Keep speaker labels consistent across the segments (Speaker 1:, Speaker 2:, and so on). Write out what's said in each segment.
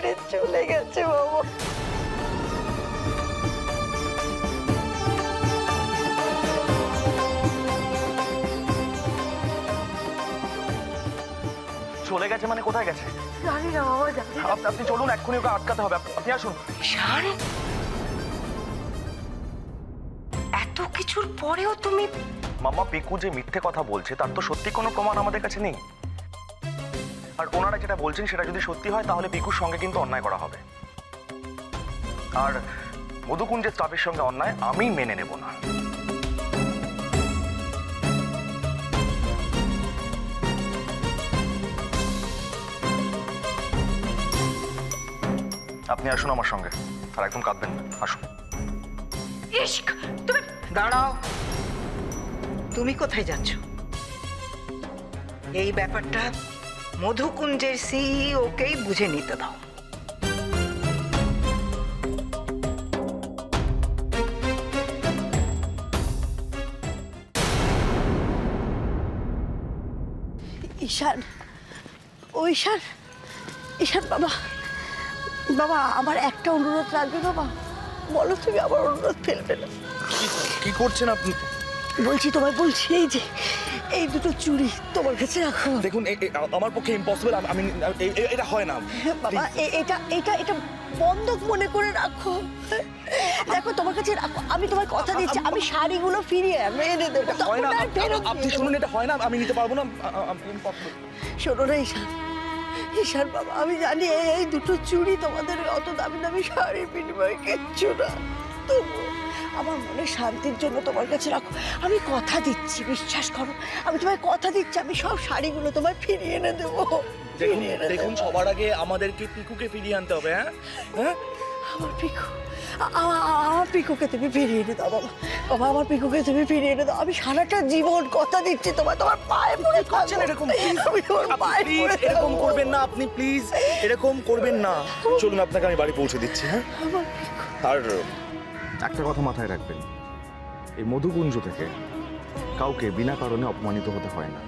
Speaker 1: ছেড়ে চলে গেছে বাবা।
Speaker 2: চলে গেছে মানে কোথায় গেছে
Speaker 1: জানি না বাবা, জানি না।
Speaker 2: আপনি চলুন, এক্ষুনি ওকে আটকাতে হবে। আপনি আসুন।
Speaker 1: ঈশান, এত কিছুর পরেও তুমি?
Speaker 2: মাম্মা, পিকু যে মিথ্যে কথা বলছে তার তো সত্যি কোনো প্রমাণ আমাদের কাছে নেই। আর ওনারা যেটা বলছেন সেটা যদি সত্যি হয় তাহলে পিকুর সঙ্গে কিন্তু অন্যায় করা হবে। আর মধুকুঞ্জের স্টাফের সঙ্গে অন্যায় আমি মেনে নেব না। আপনি আসুন আমার সঙ্গে, আর একদম কাঁদবেন না, আসুন।
Speaker 1: ইশক, তুমি দাঁড়াও। তুমি কোথায় যাচ্ছ? এই ব্যাপারটা মধুকুঞ্জের সিইওকেই বুঝে নিতে দাও।
Speaker 3: ঈশান, ও ঈশান, ঈশান বাবা, বাবা আমার একটা অনুরোধ রাখবে বাবা, বলো তুমি আমার অনুরোধ ফেলবে না।
Speaker 2: কি করছেন আপনি?
Speaker 3: বলছি তোমায়, বলছি এই যে এই দুটো চুড়ি তোমার কাছে রাখো।
Speaker 2: দেখুন, আমার পক্ষে ইম্পসিবল, আমি এটা হয় না
Speaker 3: বাবা। এটা এটা এটা বন্ধক মনে করে রাখো। দেখো তোমার কাছে রাখো, আমি তোমার কথা দিচ্ছি, আমি শাড়িগুলো ফিরিয়ে এনে দেবো।
Speaker 2: হয় না, আপনি শুনুন, এটা হয় না, আমি নিতে পারবো না।
Speaker 3: শোনো না ঈশান, ঈশান বাবা, আমি জানি এই দুটো চুড়ি তোমাদের অত দামি দামি শাড়ির বিনিময়ে কিচ্ছু না, তবু আমার মনে শান্তির জন্য তোমার কাছে রাখো। আমি কথা দিচ্ছি, বিশ্বাস করো, আমি তোমায় কথা দিচ্ছি, আমি সব শাড়িগুলো তোমায় ফিরিয়ে এনে দেবো।
Speaker 2: দেখুন, সবার আগে আমাদেরকে পিকুকে ফিরিয়ে আনতে হবে। হ্যাঁ,
Speaker 3: আমার পিকু, আমার পিকুকে তুমি ফিরিয়ে এনে দাও বাবা। বাবা, আমার পিকুকে তুমি ফিরিয়ে এনে দাও। আমি সারাটা জীবন কথা দিচ্ছি তোমার, তোমার পায়ে পড়ে থাকবো।
Speaker 2: এরকম
Speaker 3: এরকম
Speaker 2: করবেন না আপনি, প্লিজ এরকম করবেন না। চলুন, আপনাকে আমি বাড়ি পৌঁছে দিচ্ছি। হ্যাঁ, আর একটা কথা মাথায় রাখবেন, এই মধুকুঞ্জ থেকে কাউকে বিনা কারণে অপমানিত হতে হয় না।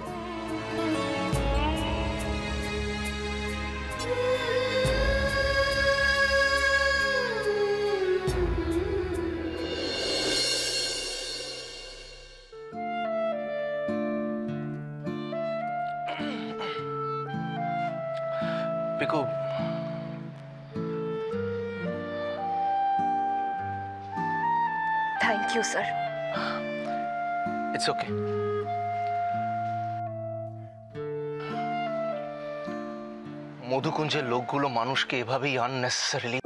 Speaker 2: Piku,
Speaker 1: thank you sir.
Speaker 2: It's okay. মধুকুঞ্জের লোকগুলো মানুষকে এভাবেই আননেসেসারিলি